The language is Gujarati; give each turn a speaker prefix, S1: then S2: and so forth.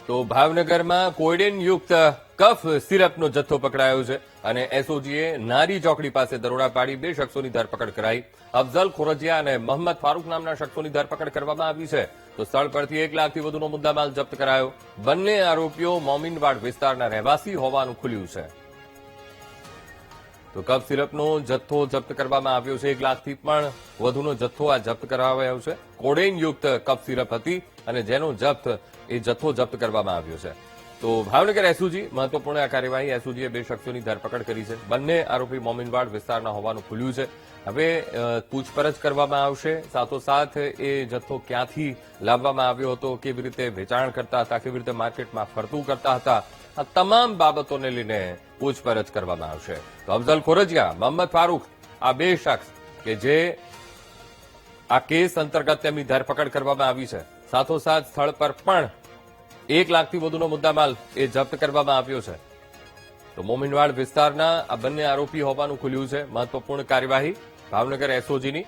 S1: તો ભાવનગરમાં કોઇડેન યુક્ત કફ સિરપનો જથ્થો પકડાયો છે અને એસઓજીએ નારી ચોકડી પાસે દરોડા પાડી 2 શખ્સોની ધરપકડ કરાઈ. અફઝલ ખોરજીયા અને મોહમ્મદ ફારૂક નામના શખ્સોની ધરપકડ કરવામાં આવી છે. તો સ્થળ પરથી 1 લાખથી વધુનો મુદ્દામાલ જપ્ત કરાયો. બંને આરોપીઓ મોમીનવાડ વિસ્તારના રહેવાસી હોવાનું ખુલ્યું છે. તો કફ સિરપનો જથ્થો જપ્ત કરવામાં આવ્યો છે. 1 લાખથી પણ વધુનો જથ્થો આ જપ્ત કરાવાયો છે. કોડેન યુક્ત કફ સિરપ હતી અને જેનો જથ્થો જપ્ત કરવામાં આવ્યો છે. તો ભાવનગર એસઓજી મહત્વપૂર્ણ આ કાર્યવાહી. એસઓજીએ 2 શખ્સોની ધરપકડ કરી છે. બંને આરોપી મોમીનવાડ વિસ્તારના હોવાનું ખુલ્યું છે. હવે પૂછપરછ કરવામાં આવશે. સાથોસાથ એ જથ્થો ક્યાંથી લાવવામાં આવ્યો હતો, કેવી રીતે વેચાણ કરતા હતા, કેવી રીતે માર્કેટમાં ફરતું કરતા હતા, આ તમામ બાબતોને લઈને પૂછપરછ કરવામાં આવશે. તો અફઝલ ખોરજીયા, મોહમ્મદ ફારૂક, આ 2 શખ્સ કે જે આ કેસ અંતર્ગત તેમની ધરપકડ કરવામાં આવી છે. સાથોસાથ સ્થળ પર પણ 1 લાખથી વધુનો મુદ્દામાલ એ જપ્ત કરવામાં આવ્યો છે. તો મોમીનવાડ વિસ્તારના આ બંને આરોપી હોવાનું ખુલ્યું છે. મહત્વપૂર્ણ કાર્યવાહી ભાવનગર એસઓજીની.